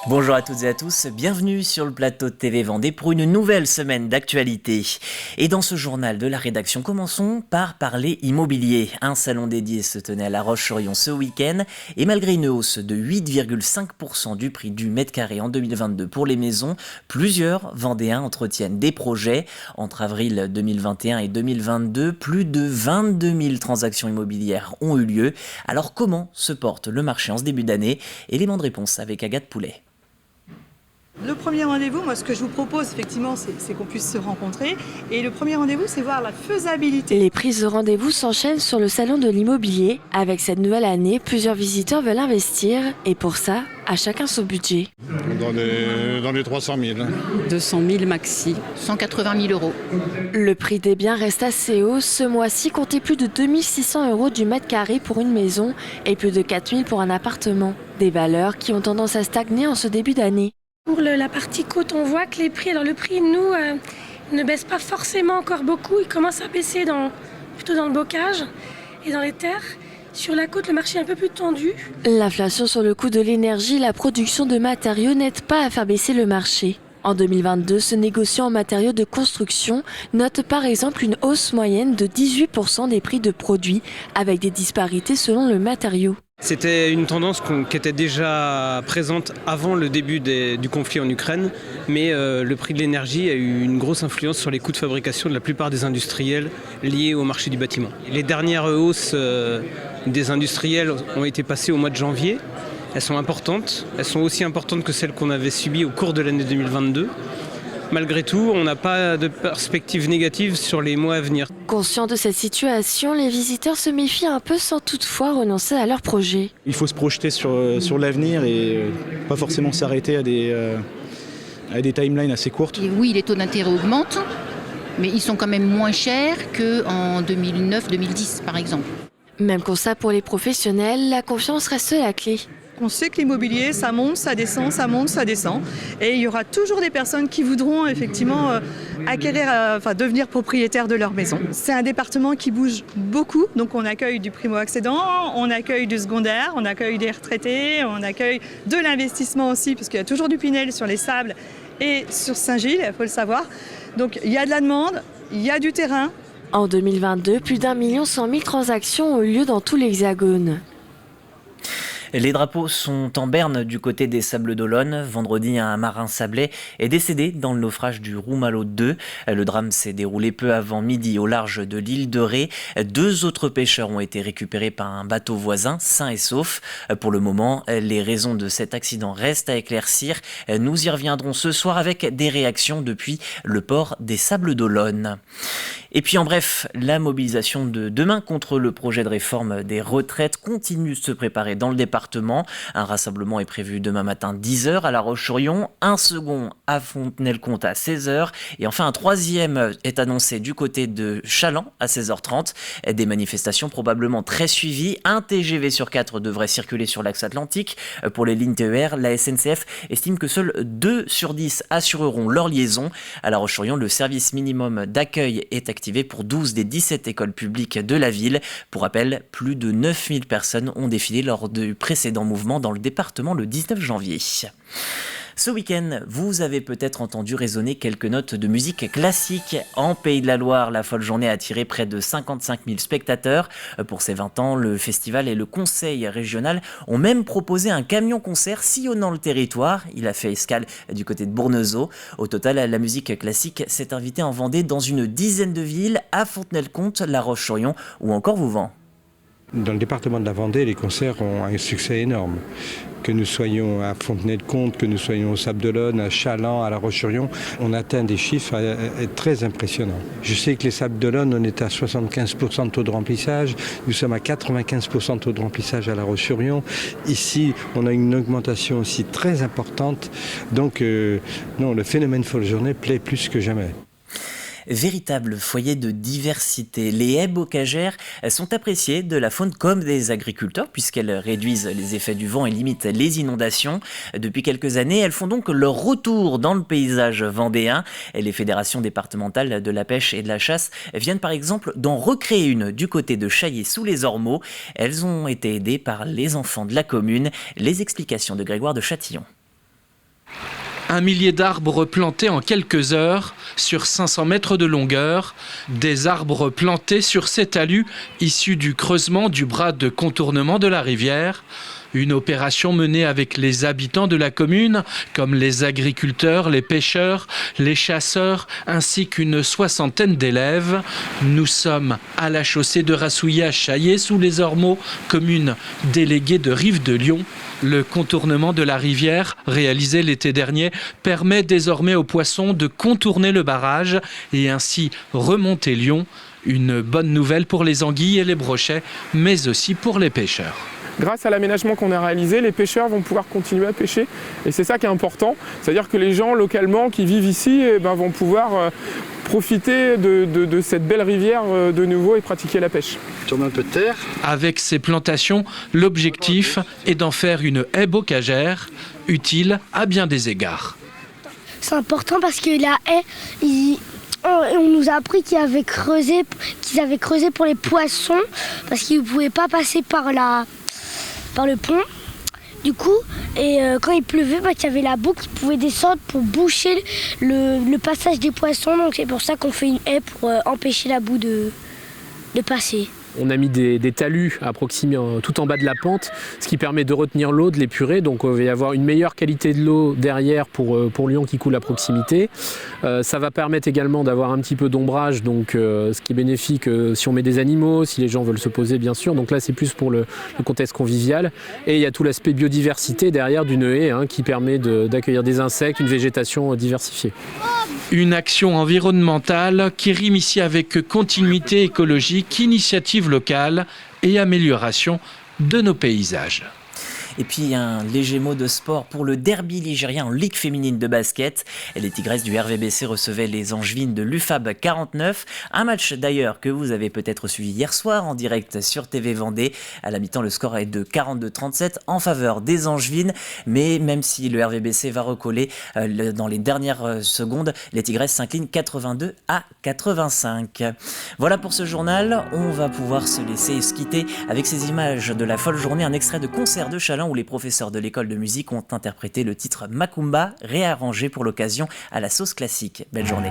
Bonjour à toutes et à tous, bienvenue sur le plateau de TV Vendée pour une nouvelle semaine d'actualité. Et dans ce journal de la rédaction, commençons par parler immobilier. Un salon dédié se tenait à La Roche-sur-Yon ce week-end et malgré une hausse de 8,5% du prix du mètre carré en 2022 pour les maisons, plusieurs Vendéens entretiennent des projets. Entre avril 2021 et 2022, plus de 22 000 transactions immobilières ont eu lieu. Alors comment se porte le marché en ce début d'année? Élément de réponse avec Agathe Poulet. Le premier rendez-vous, moi ce que je vous propose effectivement, c'est qu'on puisse se rencontrer. Et le premier rendez-vous, c'est voir la faisabilité. Les prises de rendez-vous s'enchaînent sur le salon de l'immobilier. Avec cette nouvelle année, plusieurs visiteurs veulent investir et pour ça, à chacun son budget. Dans les 300 000. 200 000 maxi. 180 000 euros. Le prix des biens reste assez haut. Ce mois-ci, comptez plus de 2 600 euros du mètre carré pour une maison et plus de 4 000 pour un appartement. Des valeurs qui ont tendance à stagner en ce début d'année. Pour la partie côte, on voit que les prix, alors le prix, nous, ne baisse pas forcément encore beaucoup. Il commence à baisser plutôt dans le bocage et dans les terres. Sur la côte, le marché est un peu plus tendu. L'inflation sur le coût de l'énergie et la production de matériaux n'aide pas à faire baisser le marché. En 2022, ce négociant en matériaux de construction note par exemple une hausse moyenne de 18% des prix de produits, avec des disparités selon le matériau. C'était une tendance qui était déjà présente avant le début du conflit en Ukraine, mais le prix de l'énergie a eu une grosse influence sur les coûts de fabrication de la plupart des industriels liés au marché du bâtiment. Les dernières hausses des industriels ont été passées au mois de janvier. Elles sont importantes, elles sont aussi importantes que celles qu'on avait subies au cours de l'année 2022. Malgré tout, on n'a pas de perspective négative sur les mois à venir. Conscients de cette situation, les visiteurs se méfient un peu sans toutefois renoncer à leur projet. Il faut se projeter sur l'avenir et pas forcément s'arrêter à des timelines assez courtes. Et oui, les taux d'intérêt augmentent, mais ils sont quand même moins chers qu'en 2009-2010 par exemple. Même constat pour les professionnels, la confiance reste la clé. On sait que l'immobilier, ça monte, ça descend, ça monte, ça descend. Et il y aura toujours des personnes qui voudront effectivement devenir propriétaires de leur maison. C'est un département qui bouge beaucoup. Donc on accueille du primo-accédant, on accueille du secondaire, on accueille des retraités, on accueille de l'investissement aussi, parce qu'il y a toujours du Pinel sur les Sables et sur Saint-Gilles, il faut le savoir. Donc il y a de la demande, il y a du terrain. En 2022, plus d'1 100 000 transactions ont eu lieu dans tout l'Hexagone. Les drapeaux sont en berne du côté des Sables d'Olonne. Vendredi, un marin sablais est décédé dans le naufrage du Roumalot 2. Le drame s'est déroulé peu avant midi au large de l'île de Ré. 2 autres pêcheurs ont été récupérés par un bateau voisin, sains et saufs. Pour le moment, les raisons de cet accident restent à éclaircir. Nous y reviendrons ce soir avec des réactions depuis le port des Sables d'Olonne. Et puis en bref, la mobilisation de demain contre le projet de réforme des retraites continue de se préparer dans le département. Un rassemblement est prévu demain matin 10h à La Roche-sur-Yon, un second à Fontenay-le-Comte à 16h et enfin un troisième est annoncé du côté de Chaland à 16h30. Des manifestations probablement très suivies. Un TGV sur 4 devrait circuler sur l'axe atlantique. Pour les lignes TER, la SNCF estime que seuls 2 sur 10 assureront leur liaison. À La Roche-sur-Yon, le service minimum d'accueil est activé pour 12 des 17 écoles publiques de la ville. Pour rappel, plus de 9000 personnes ont défilé lors du précédent mouvement dans le département le 19 janvier. Ce week-end, vous avez peut-être entendu résonner quelques notes de musique classique. En Pays de la Loire, la folle journée a attiré près de 55 000 spectateurs. Pour ses 20 ans, le festival et le conseil régional ont même proposé un camion-concert sillonnant le territoire. Il a fait escale du côté de Bournezeau. Au total, la musique classique s'est invitée en Vendée dans une dizaine de villes, à Fontenay-le-Comte, La Roche-sur-Yon ou encore Vouvant. Dans le département de la Vendée, les concerts ont un succès énorme. Que nous soyons à Fontenay-le-Comte, que nous soyons au Sables d'Olonne, à Chaland, à La Roche-sur-Yon, on atteint des chiffres très impressionnants. Je sais que les Sables d'Olonne, on est à 75% de taux de remplissage. Nous sommes à 95% de taux de remplissage à La Roche-sur-Yon. Ici, on a une augmentation aussi très importante. Donc, non, le phénomène folle journée plaît plus que jamais. Véritable foyer de diversité, les haies bocagères sont appréciées de la faune comme des agriculteurs puisqu'elles réduisent les effets du vent et limitent les inondations. Depuis quelques années, elles font donc leur retour dans le paysage vendéen. Et les fédérations départementales de la pêche et de la chasse viennent par exemple d'en recréer une du côté de Chaillé-sous-les-Ormeaux. Elles ont été aidées par les enfants de la commune. Les explications de Grégoire de Châtillon. 1 millier d'arbres plantés en quelques heures sur 500 mètres de longueur. Des arbres plantés sur ces talus issus du creusement du bras de contournement de la rivière. Une opération menée avec les habitants de la commune, comme les agriculteurs, les pêcheurs, les chasseurs, ainsi qu'une soixantaine d'élèves. Nous sommes à la chaussée de Rassouillet à Chaillé, sous les Ormeaux, commune déléguée de Rive-de-Lyon. Le contournement de la rivière, réalisé l'été dernier, permet désormais aux poissons de contourner le barrage et ainsi remonter Lyon. Une bonne nouvelle pour les anguilles et les brochets, mais aussi pour les pêcheurs. Grâce à l'aménagement qu'on a réalisé, les pêcheurs vont pouvoir continuer à pêcher. Et c'est ça qui est important. C'est-à-dire que les gens localement qui vivent ici vont pouvoir profiter de cette belle rivière de nouveau et pratiquer la pêche. Tourne un peu de terre. Avec ces plantations, l'objectif est d'en faire une haie bocagère, utile à bien des égards. C'est important parce que la haie, on nous a appris qu'ils avaient creusé pour les poissons parce qu'ils ne pouvaient pas passer par le pont. Du coup, quand il pleuvait, il y avait la boue qui pouvait descendre pour boucher le passage des poissons. Donc c'est pour ça qu'on fait une haie pour empêcher la boue de passer. On a mis des talus à proximité, tout en bas de la pente, ce qui permet de retenir l'eau, de l'épurer. Donc il va y avoir une meilleure qualité de l'eau derrière pour Lyon qui coule à proximité. Ça va permettre également d'avoir un petit peu d'ombrage, donc ce qui est bénéfique si on met des animaux, si les gens veulent se poser bien sûr. Donc là c'est plus pour le contexte convivial. Et il y a tout l'aspect biodiversité derrière d'une haie qui permet d'accueillir des insectes, une végétation diversifiée. Une action environnementale qui rime ici avec continuité écologique, initiative locale et amélioration de nos paysages. Et puis un léger mot de sport pour le derby ligérien en Ligue féminine de basket. Les Tigresses du RVBC recevaient les Angevines de l'UFAB 49. Un match d'ailleurs que vous avez peut-être suivi hier soir en direct sur TV Vendée. À la mi-temps, le score est de 42-37 en faveur des Angevines. Mais même si le RVBC va recoller dans les dernières secondes, les Tigresses s'inclinent 82-85. Voilà pour ce journal. On va pouvoir se laisser se quitter avec ces images de la folle journée. Un extrait de concert de Châlons où les professeurs de l'école de musique ont interprété le titre Macumba, réarrangé pour l'occasion à la sauce classique. Belle journée.